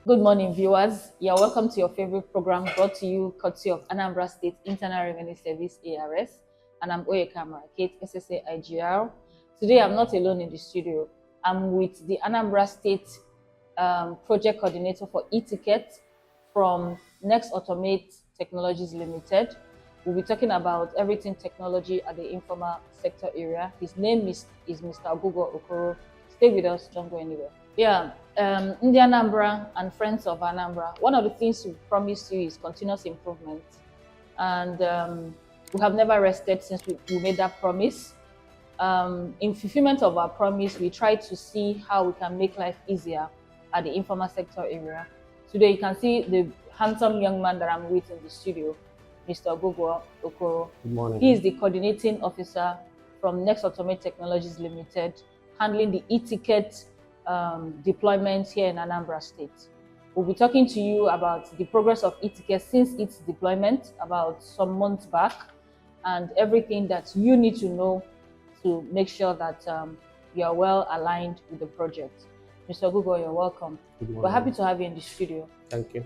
Good morning, viewers. You're welcome to your favorite program brought to you courtesy of Anambra State Internal Revenue Service (ARS), and I'm Oyeka Amara Kate, SSA IGR. Today, I'm not alone in the studio. I'm with the Anambra State project coordinator for e-ticket from Next Automate Technologies Limited. We'll be talking about everything technology at the informal sector area. His name is Mr. Oguguo Okoro. Stay with us, don't go anywhere. Yeah, Ndi Anambra and friends of Anambra, one of the things we promised you is continuous improvement. And we have never rested since we made that promise. In fulfillment of our promise, we try to see how we can make life easier at the informal sector area. Today, you can see the handsome young man that I'm with in the studio, Mr. Oguguo Okoro. Good morning. He is the coordinating officer from Next Automate Technologies Limited, handling the e-ticket deployment here in Anambra State. We'll be talking to you about the progress of e-ticket since its deployment about some months back, and everything that you need to know to make sure that you are well aligned with the project. Mr. Oguguo, you're welcome. We're happy to have you in the studio. Thank you.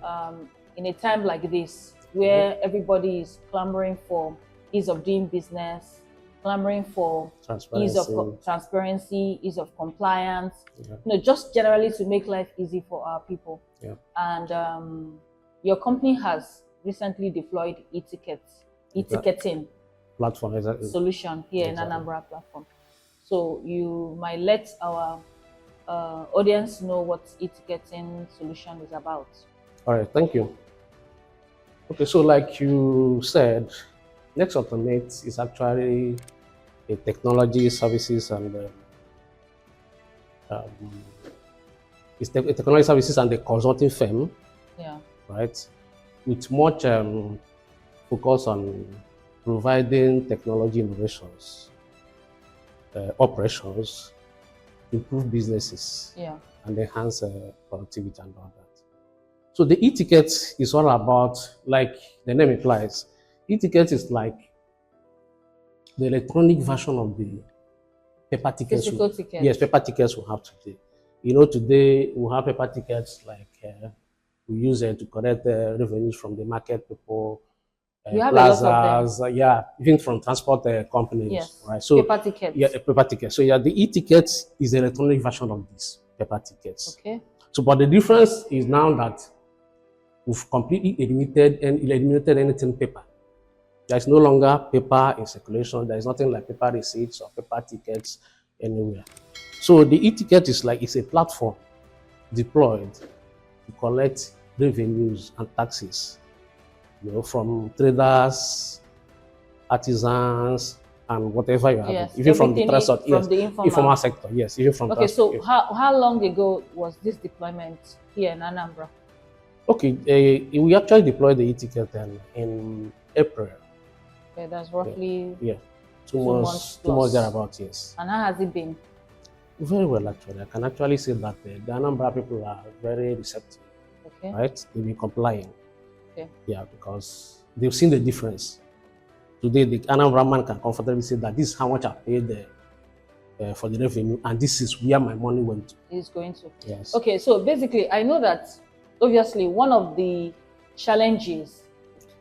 In a time like this, where everybody is clamoring for ease of doing business, clamoring for ease of transparency, ease of compliance, just generally to make life easy for our people. Yeah. And your company has recently deployed e-ticketing Platform solution here in Anambra platform. So you might let our audience know what e-ticketing solution is about. All right, thank you. Okay, so like you said, Next Automate is actually a technology services and it's a technology services and a consulting firm. Yeah. Right, with much focus on providing technology innovations, operations, improve businesses, and enhance productivity and all that. So the e-ticket is all about, like the name implies, e-ticket is like the electronic version of the paper tickets. Physical tickets. Yes, paper tickets we have today. You know, today we have paper tickets like we use it to collect revenues from the market people, plazas, even from transport companies. Yes. Right. So paper tickets. Yeah, a paper ticket. So yeah, the e-ticket is the electronic version of these paper tickets. Okay. So, but the difference is now that we've completely eliminated anything paper. There is no longer paper in circulation. There is nothing like paper receipts or paper tickets anywhere. So the e-ticket is like, it's a platform deployed to collect revenues and taxes, from traders, artisans, and whatever you have. Yes, even from the transport, the informal sector. Yes, even from transport. Okay, so how long ago was this deployment here in Anambra? Okay, we actually deployed the e-ticket in April. Okay, that's roughly 2 months thereabouts, yes. And how has it been? Very well, actually. I can actually say that the Anambra people are very receptive. Okay. Right? They've been complying. Okay. Yeah, because they've seen the difference. Today, the Anambra man can comfortably say that this is how much I paid for the revenue, and this is where my money went to. It's going to. Yes. Okay, so basically, I know that obviously one of the challenges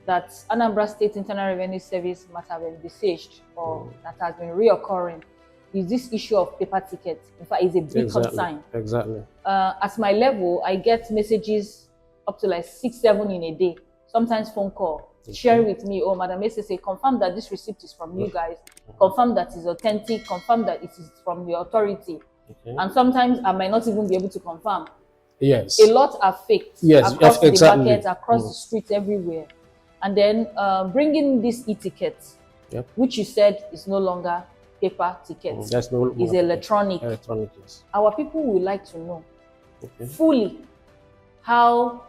that Anambra State Internal Revenue Service must have envisaged or that has been reoccurring is this issue of paper tickets. In fact, it's a big concern. Exactly. At my level, I get messages up to like 6, 7 in a day, sometimes phone call, sharing with me, oh, Madam SSA, confirm that this receipt is from you guys, confirm that it's authentic, confirm that it is from the authority. And sometimes I might not even be able to confirm. Yes. A lot are faked across the market, across the streets, everywhere. And then bringing this e-tickets, which you said is no longer paper tickets, is electronic. Electronic, yes. Our people would like to know fully how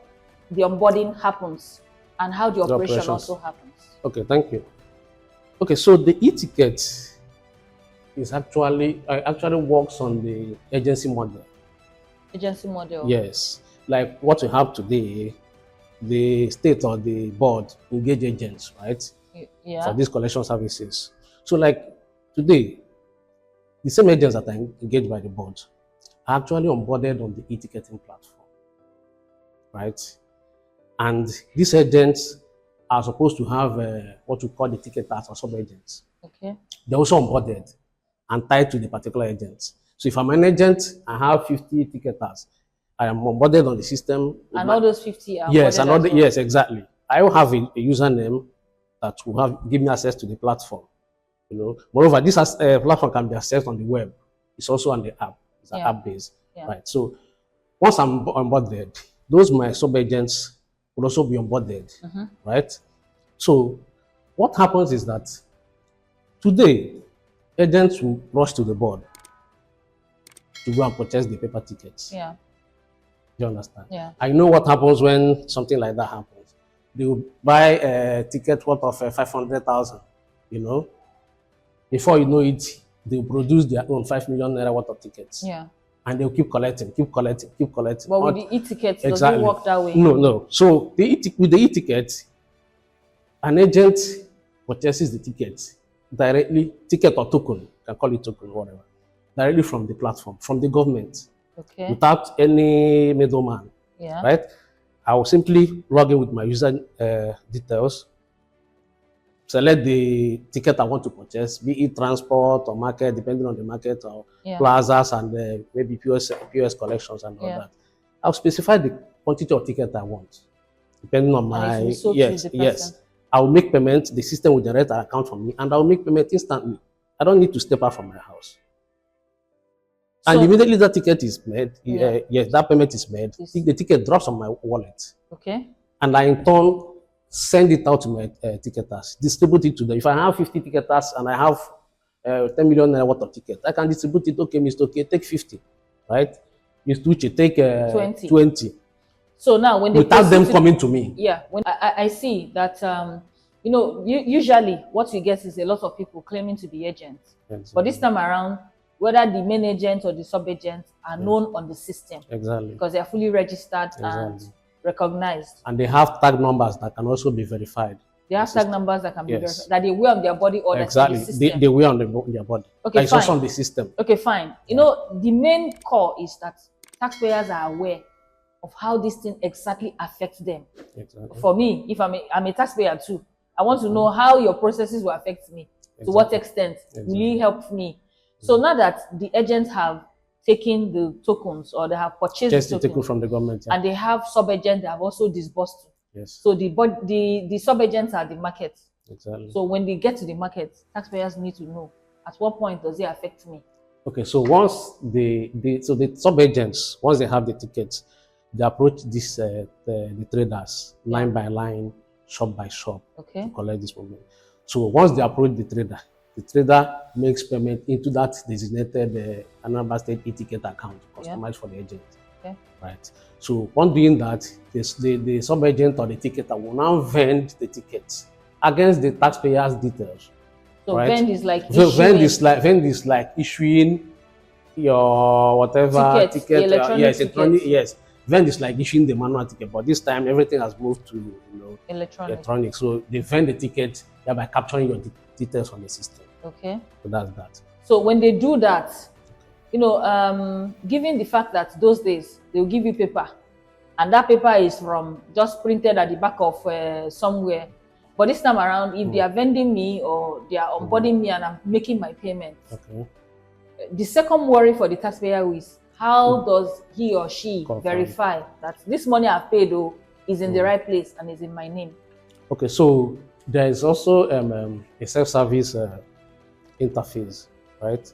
the onboarding happens and how the operation also happens. Okay, thank you. Okay, so the e-ticket is actually works on the agency model. Agency model. Yes, like what we have today, the state or the board engage agents, right? For these collection services. So like today, the same agents that are engaged by the board are actually onboarded on the e-ticketing platform. right? And these agents are supposed to have what we call the ticketers or sub-agents. Okay. They're also onboarded and tied to the particular agent. So if I'm an agent, I have 50 ticketers. I am onboarded on the system. And all those 50 are yes, and all well. yes, exactly. I will have a username that will give me access to the platform. You know, moreover, this platform can be accessed on the web. It's also on the app. It's an app based, right? So once I'm onboarded, those my sub agents will also be onboarded, right? So what happens is that today agents will rush to the board to go and purchase the paper tickets. Yeah. Do you understand? Yeah. I know what happens when something like that happens. They will buy a ticket worth of 500,000, you know. Before you know it, they will produce their own 5 million naira worth of tickets. Yeah. And they'll keep collecting. But with the e-tickets, exactly. Does it work that way? No. So with the e-ticket, an agent purchases the ticket directly, ticket or token, you can call it token, whatever, directly from the platform, from the government, without any middleman, right? I will simply log in with my user details, select the ticket I want to purchase, be it transport or market, depending on the market, or plazas and maybe POS collections and all that. I'll specify the quantity of ticket I want, depending on my, yes. I'll make payment, the system will generate an account for me, and I'll make payment instantly. I don't need to step out from my house. And immediately that ticket is made, yes, that payment is made, the ticket drops on my wallet. Okay. And I in turn send it out to my ticketers, distribute it to them. If I have 50 ticketers and I have 10 million naira worth of tickets, I can distribute it. Okay, Mr. Okay, take 50, right? Mr. Uche, take 20. So now when they without them coming to me. Yeah, when I see that, you know, usually what we get is a lot of people claiming to be agents. Yes, but this time around, whether the main agent or the sub-agents are known on the system. Exactly. Because they are fully registered and recognized. And they have tag numbers that can also be verified. They have tag numbers that can be verified, that they wear on their body or exactly. The system. They wear on their body. Okay, it's also on the system. Okay, fine. You know, the main core is that taxpayers are aware of how this thing exactly affects them. Exactly. For me, if I'm a taxpayer too, I want to know how your processes will affect me. To what extent will it help me? So now that the agents have taken the tokens or they have purchased the tokens from the government, and they have sub-agents that have also disbursed. Yes. So the sub-agents are the market. Exactly. So when they get to the market, taxpayers need to know at what point does it affect me. Okay, so once the sub-agents, once they have the tickets, they approach the traders line by line, shop by shop, to collect this payment. So once they approach the trader makes payment into that designated Anambra State e-ticket account customized for the agent. Okay. Right. So upon doing that, the sub-agent or the ticketer will now vend the tickets against the taxpayer's details. So vend is like vend is like issuing your whatever ticket. Yes. Vend is like issuing the manual ticket, but this time everything has moved to electronic. So they vend the ticket by capturing your details on the system. Okay. So that's that. So when they do that, you know, given the fact that those days they'll give you paper, and that paper is from just printed at the back of somewhere. But this time around, if they are vending me or they are onboarding me and I'm making my payment, the second worry for the taxpayer is how does he or she verify that this money I've paid is in the right place and is in my name? Okay, so there is also a self-service interface, right,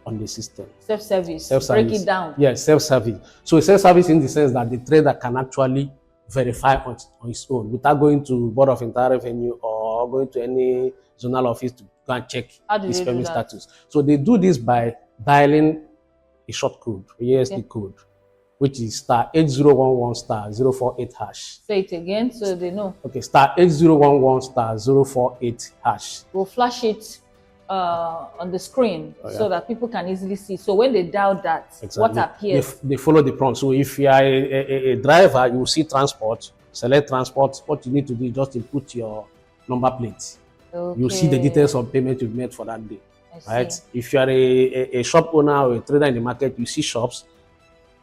on the system. Self-service. Break it down. Yes, self-service. So self-service in the sense that the trader can actually verify on his own without going to Board of Internal Revenue or going to any zonal office to go and check his payment status. So they do this by dialing a short code, a ESD code, which is star 8011 star 048 hash. Say it again so they know. Okay, star 8011 star 048 hash. We'll flash it on the screen so that people can easily see. So when they dial that, what appears? They follow the prompt. So if you are a driver, you will see transport, select transport. What you need to do is just input your number plate. Okay. You see the details of payment you've made for that day. Right? If you are a shop owner or a trader in the market, you see shops,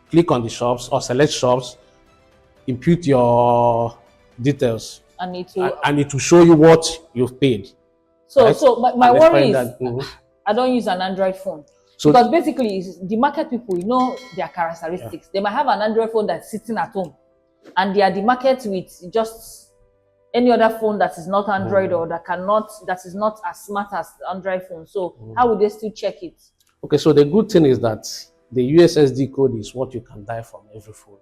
click on the shops or select shops, input your details, And it will. and it will show you what you've paid. So, right? so my And worry is that, I don't use an Android phone. So- because basically, the market people, you know their characteristics. They might have an Android phone that's sitting at home, and they are the market with just any other phone that is not Android or that is not as smart as Android phone. So how would they still check it? Okay, so the good thing is that the USSD code is what you can dial from every phone.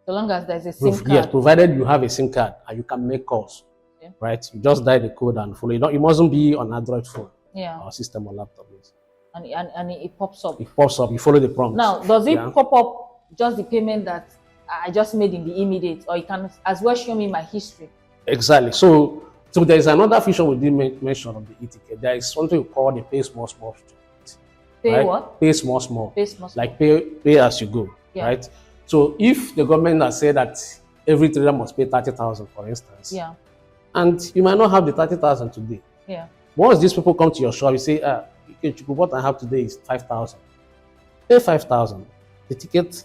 So long as there's a SIM card. Yes, provided you have a SIM card and you can make calls. Okay. Right? You just dial the code and follow. It mustn't be on Android phone. Yeah. Or system or laptop. Yes. And it pops up. It pops up. You follow the prompts. Now, does it pop up just the payment that I just made in the immediate, or you can as well show me my history? Exactly. So there is another feature we did mention of the e-ticket. There is something we call the pay small. Pay right? what? Pay small. Pay small. Like pay as you go. Yeah. Right? So if the government has said that every trader must pay 30,000, for instance. Yeah. And you might not have the 30,000 today. Yeah. Once these people come to your shop, you say, what I have today is 5,000. Pay 5,000. The ticket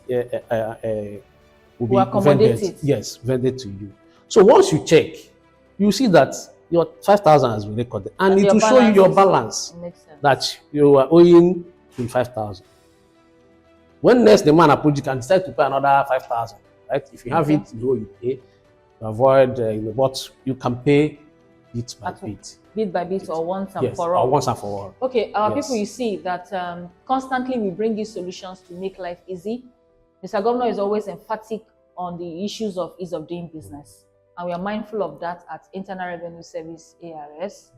will be vended to you. So once you check, you see that your 5,000 has been recorded, and it will show you your balance that you are owing 25,000. When next the man approach, you can decide to pay another 5,000. Right? If you have it, you pay. To avoid, but you can pay bit by bit. Bit by bit, or once and for all. Or once and for all. Okay, our people, you see that constantly we bring these solutions to make life easy. Mr. Governor is always emphatic on the issues of ease of doing business, and we are mindful of that at Internal Revenue Service ARS.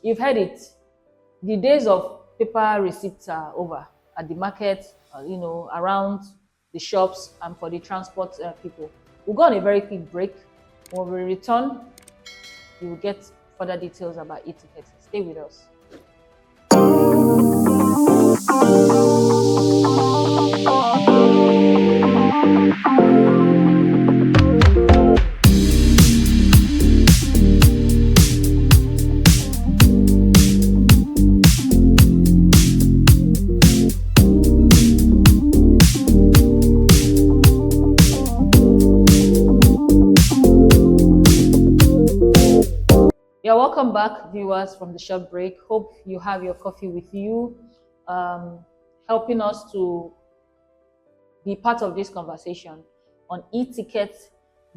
You've heard it. The days of paper receipts are over at the market, around the shops, and for the transport people. We'll go on a very quick break. When we return, you will get further details about e-tickets. Stay with us. Yeah, welcome back, viewers from the short break. Hope you have your coffee with you, helping us to be part of this conversation on e-ticket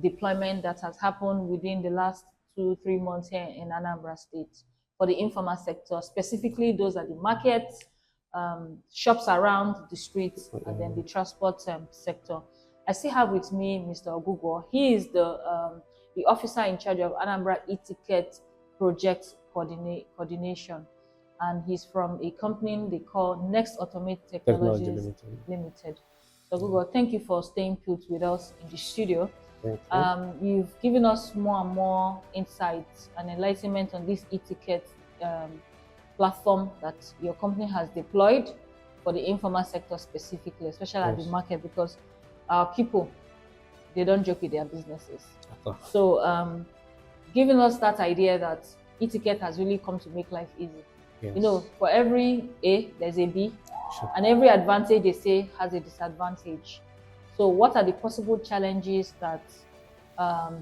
deployment that has happened within the last 2-3 months here in Anambra State for the informal sector, specifically those at the markets, shops around the streets, and then the transport sector. I still have with me Mr. Oguguo. He is the officer in charge of Anambra e-ticket project coordination, and he's from a company they call Next Automate Technologies Limited. So Google, thank you for staying put with us in the studio. You've given us more and more insights and enlightenment on this e-ticket platform that your company has deployed for the informal sector specifically, especially at the market, because our people, they don't joke with their businesses. So giving us that idea that e-ticket has really come to make life easy. Yes. For every A, there's a B, and every advantage they say has a disadvantage. So what are the possible challenges that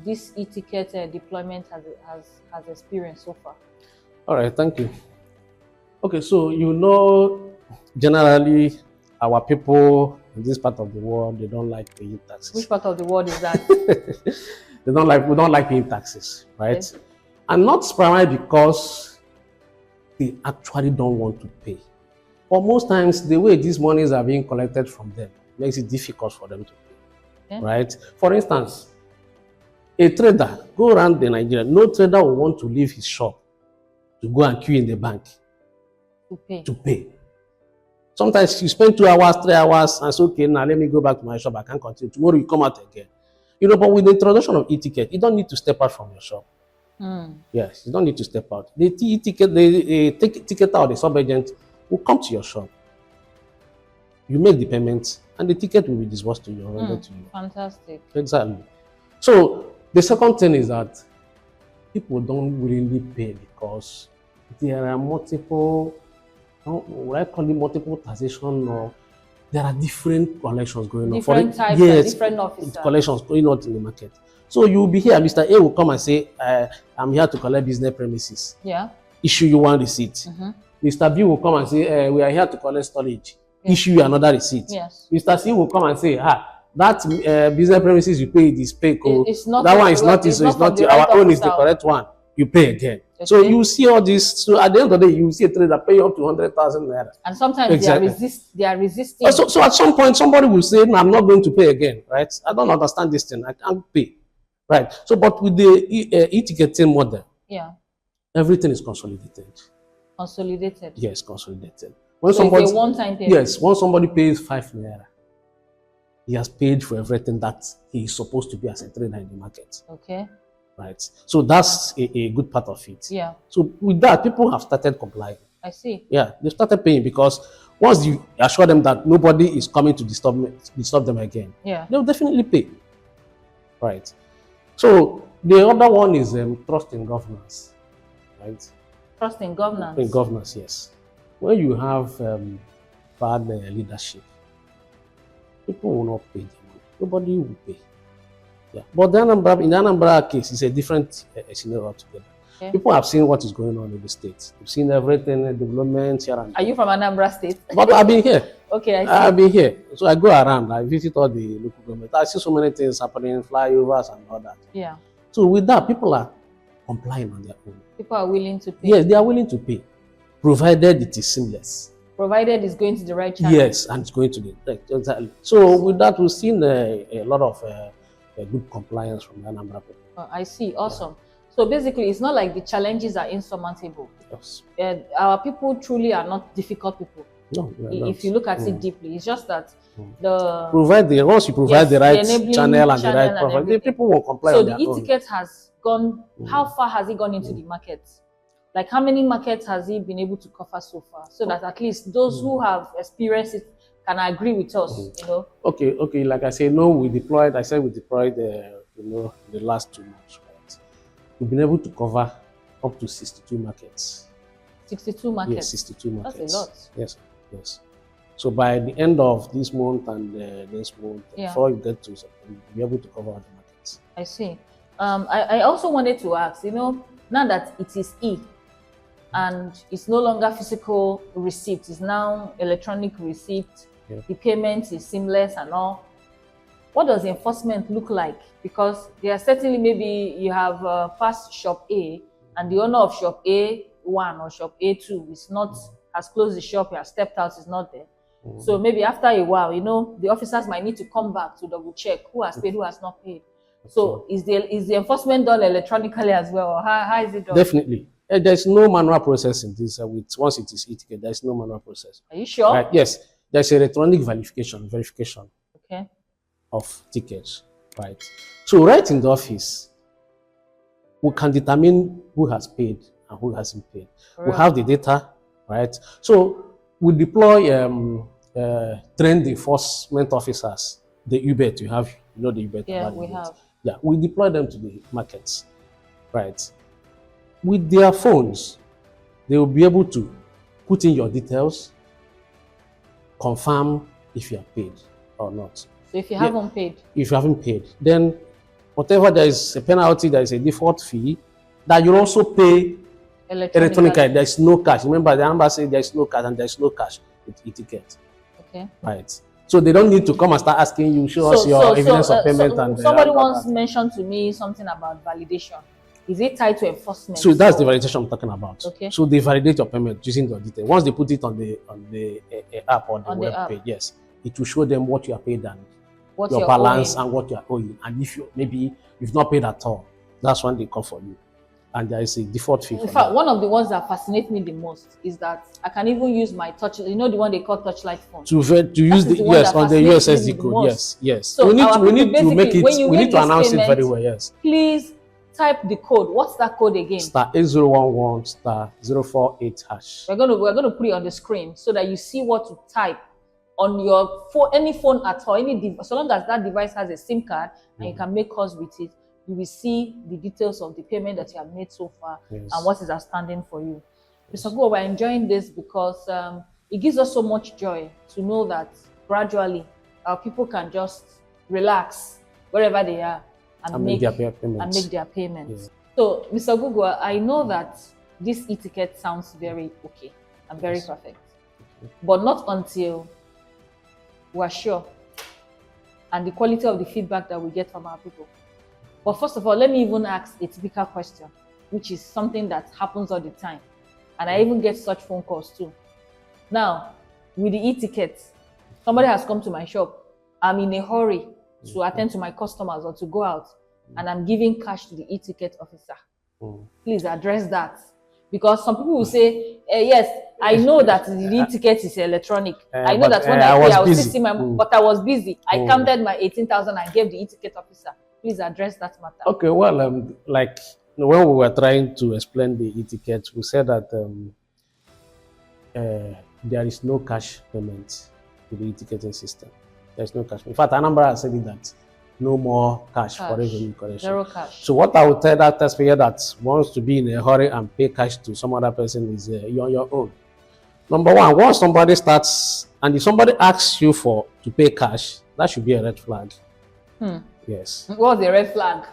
this e-ticket deployment has experienced so far? All right, thank you. Okay, so generally our people in this part of the world, they don't like paying taxes. Which part of the world is that? we don't like paying taxes, right? Yes. And not primarily because they actually don't want to pay. But most times, the way these monies are being collected from them makes it difficult for them to pay, right? For instance, a trader, go around in Nigeria, no trader will want to leave his shop to go and queue in the bank to pay. Sometimes you spend 2 hours, 3 hours, and say, okay, now let me go back to my shop, I can't continue. Tomorrow you come out again. But with the introduction of e-ticket, you don't need to step out from your shop. Yes, you don't need to step out. The e-ticket, the ticketer or the sub-agent will come to your shop. You make the payments, and the ticket will be disbursed to you or rendered to you. Fantastic. Exactly. So the second thing is that people don't willingly pay because there are multiple, what I call it, multiple taxation or there are different collections going different on. Types Yes, and different officers. collections going on in the market. So you will be here, Mr. A will come and say, I'm here to collect business premises. Yeah. Issue you one receipt. Mr. B will come and say, we are here to collect storage. Yes. Issue you another receipt. Yes. Mr. C will come and say, that business premises you pay is paid. It's not that one is not, it's not our own, is the correct one. You pay again. Okay. So you see all this. So at the end of the day, you see a trader pay up to 100,000 naira. And sometimes exactly. they are resisting. So at some point, somebody will say, no, I'm not going to pay again, right? I don't understand this thing. I can't pay, right? So, but with the e-ticketing model, yeah, everything is consolidated. Consolidated. Yes, consolidated. When so somebody, it's a one-time payment. Yes, when somebody pays 5 naira, he has paid for everything that he is supposed to be as a trader in the market. Okay. Right. So that's a good part of it. Yeah. So with that, people have started complying. I see. Yeah, they started paying because once you assure them that nobody is coming to disturb them again, yeah, they'll definitely pay. Right. So the other one is trust in governance. Right. Trust in governance. In governance, yes. When you have bad leadership, people will not pay them. Nobody will pay. Yeah. But in the Anambra case, it's a different scenario altogether. Okay. People have seen what is going on in the state. They've seen everything, development here and there. Are you from Anambra State? But I've been here. Okay, I see. I've been here. So I go around, I visit all the local government. I see so many things happening, flyovers and all that. Yeah. So with that, people are complying on their own. People are willing to pay. Yes, they are willing to pay, provided it is seamless. Provided it's going to the right channel. Yes, and it's going to the right. Exactly. So with that, we've seen a lot of good compliance from the Anambra people. I see. Awesome. Yeah. So basically, it's not like the challenges are insurmountable. Yes. Our people truly are not difficult people. No, if you look at it deeply, it's just that once you provide the right channel and the right profile, the people will comply. So the e-ticket has gone. How far has it gone into the market? Like how many markets has he been able to cover so far? So that at least those who have experienced it can agree with us. You know. Okay. Like I said, we deployed the last 2 months. Right? We've been able to cover up to 62 markets. 62 markets. Yes, 62 markets. That's a lot. Yes. So by the end of this month and next month, before you get to September, you'll be able to cover all the markets. I see. I also wanted to ask, now that it is and it's no longer physical receipt, it's now electronic receipt, the payment is seamless and all. What does enforcement look like? Because there are certainly, maybe you have passed shop A and the owner of shop A1 or shop A2 is not, has closed the shop, has stepped out, is not there. So maybe after a while, the officers might need to come back to double check who has paid, who has not paid. So is the enforcement done electronically as well? Or how is it done? Definitely. There's no manual process in this. Once it is e-ticket, there's no manual process. Are you sure? Right? Yes. There's electronic verification okay, of tickets. Right. So right in the office, we can determine who has paid and who hasn't paid. Right. We have the data, right? So we deploy trained enforcement officers, the UBET. You have, the UBET. Yeah, we have. Yeah, we deploy them to the markets, right? With their phones, they will be able to put in your details, confirm if you are paid or not. So if you haven't paid? If you haven't paid, then whatever there is a penalty, there is a default fee, that you also pay electronically. There is no cash. Remember, the Anambra said there is no cash and there is no cash with e-ticket. Okay. Right. So they don't need to come and start asking you, show us your evidence of payment. Somebody once mentioned to me something about validation. Is it tied to enforcement? So that's the validation I'm talking about. Okay. So they validate your payment using your detail. Once they put it on the app or the web page, yes, it will show them what you are paid and what your balance and what you are owing. And if you've not paid at all, that's when they call for you. And there is a default fee. In fact, one of the ones that fascinates me the most is that I can even use my touch, the one they call touchlight phone. To use on the USSD code. Yes. So we need to make it. We need to announce it very well. Yes. Please type the code. What's that code again? *8011 *048 hash. We're gonna put it on the screen so that you see what to type on your phone, any phone at all, any device. So long as that device has a SIM card and you can make calls with it, you will see the details of the payment that you have made so far and what is outstanding for you. Mr. Oguguo, we're enjoying this because it gives us so much joy to know that gradually our people can just relax wherever they are and make their payments. Yeah. So, Mr. Oguguo, I know that this e-ticket sounds very okay and very perfect, but not until we're sure and the quality of the feedback that we get from our people. But first of all, let me even ask a typical question, which is something that happens all the time. And I even get such phone calls too. Now, with the e-ticket, somebody has come to my shop. I'm in a hurry to attend to my customers or to go out, and I'm giving cash to the e-ticket officer. Please address that. Because some people will say, yes, I know that the e-ticket is electronic. I know that when I pay, I will see my, but I was busy. I counted my 18,000 and gave the e-ticket officer. Please address that matter. Okay, well, like when we were trying to explain the e-ticket, we said that there is no cash payment to the e-ticketing system. There's no cash. In fact, Anambra has said that no more cash for revenue collection. Zero cash. So what I would tell that taxpayer that wants to be in a hurry and pay cash to some other person is you're on your own. Number one, once somebody starts and if somebody asks you to pay cash, that should be a red flag. Yes. What's the red flag?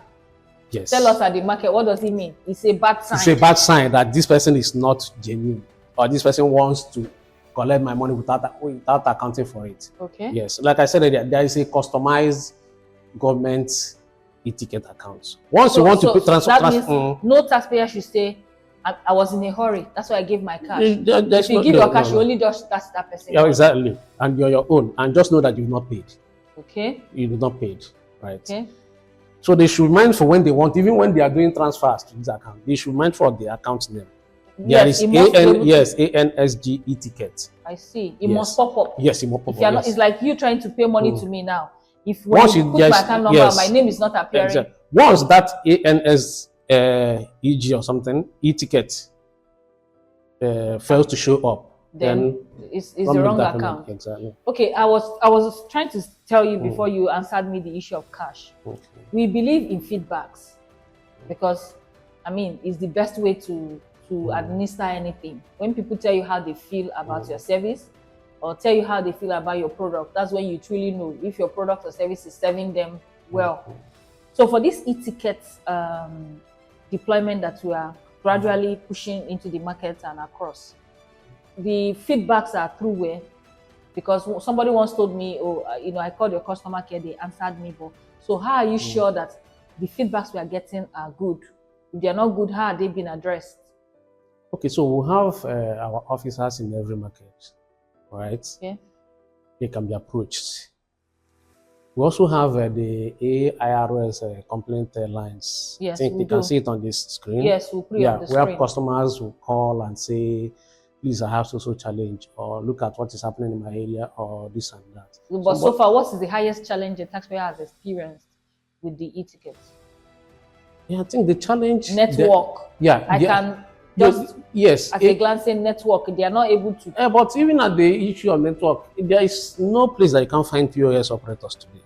Yes. Tell us at the market, what does it mean? It's a bad sign. It's a bad sign that this person is not genuine or this person wants to collect my money without accounting for it. Okay. Yes. Like I said earlier, there is a customized government e-ticket account. Once you want to put no taxpayer should say, I was in a hurry. That's why I gave my cash. If you give your cash, you only just touch that person. Yeah, exactly. And you're your own. And just know that you've not paid. Okay. You did not paid. Right. Okay. So they should mind for when they want, even when they are doing transfers to this account, they should mind for the account name. Yes, there is ANSG e-ticket. I see. It must pop up. Yes, it must pop up. It's like you trying to pay money to me now. If when you put my account number, my name is not appearing. Exactly. Once that ANSEG or something e-ticket fails to show up, then it's the wrong account. Exactly. Okay, I was trying to tell you before you answered me the issue of cash. Okay. We believe in feedbacks because, I mean, it's the best way to administer anything. When people tell you how they feel about your service or tell you how they feel about your product, that's when you truly know if your product or service is serving them well. So for this e-ticket deployment that we are gradually pushing into the market and across, the feedbacks are through where? Because somebody once told me, I called your customer care, they answered me, but so how are you sure that the feedbacks we are getting are good? If they are not good, how are they being addressed? Okay, so we have our officers in every market, right? Okay. They can be approached. We also have the AIRS complaint lines. Yes, I think they can see it on this screen. Yes, we'll put it on the screen. We have customers who call and say, please, I have social challenge, or look at what is happening in my area, or this and that. But so far, what is the highest challenge a taxpayer has experienced with the e-tickets? Yeah, I think the challenge... Network. I can just, at a glance, say network. They are not able to... but even at the issue of network, there is no place that you can find POS operators today,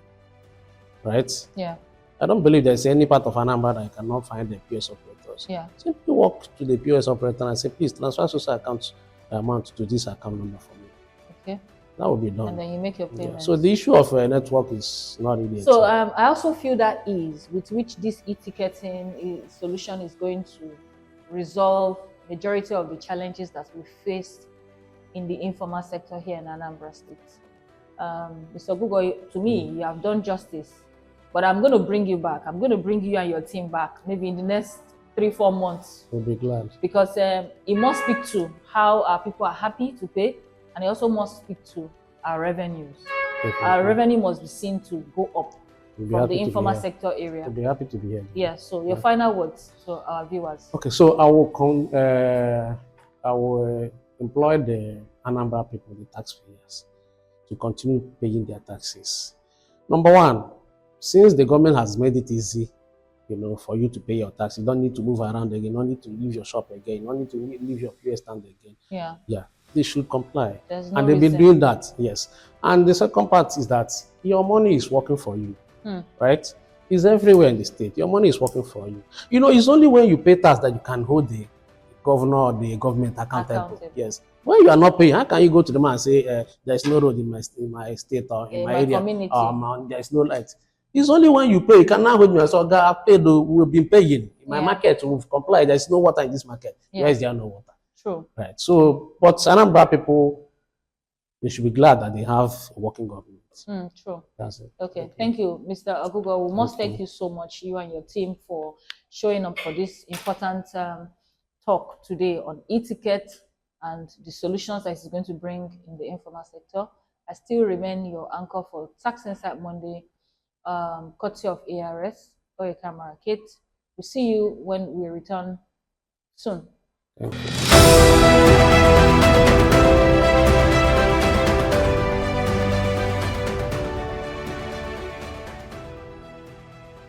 right? Yeah. I don't believe there's any part of Anambra that I cannot find the POS operators. Yeah. Simply walk to the POS operator and say, please transfer social account amount to this account number for me. Okay. That will be done. And then you make your payment. Yeah. So the issue of network is not really. So I also feel that ease with which this e-ticketing solution is going to resolve majority of the challenges that we faced in the informal sector here in Anambra State. Mr. Oguguo, to me, you have done justice. But I'm going to bring you back. I'm going to bring you and your team back maybe in the next 3-4 months. We'll be glad. Because it must speak to how our people are happy to pay, and it also must speak to our revenues. Okay. Our revenue must be seen to go up from the informal sector area. We'll be happy to be here. Yeah, so your final words to our viewers. Okay, so I will employ the Anambra people, the taxpayers, to continue paying their taxes. Number one, since the government has made it easy, for you to pay your tax, you don't need to move around again, you don't need to leave your shop again, you don't need to leave your POS stand again. Yeah. Yeah. They should comply. There's no and they've been doing that, yes. And the second part is that your money is working for you, right? It's everywhere in the state. Your money is working for you. It's only when you pay tax that you can hold the governor or the government accountable. Yes. When you are not paying, how can you go to the man and say there is no road in my state or in my my area, community. there is no light? It's only when you pay. You can now hold me and say, "God, I've paid. We've been paying. In my market, we've complied. There is no water in this market. Where is there no water?" True. Right. So, but Anambra people, they should be glad that they have a working government. True. That's it. Okay. Thank you, Mr. Oguguo. We must thank you so much, you and your team, for showing up for this important talk today on e-ticket and the solutions that it's going to bring in the informal sector. I still remain your anchor for Tax Insight Monday, courtesy of ARS, Oyeka Amara Kate. We'll see you when we return soon. Thank you.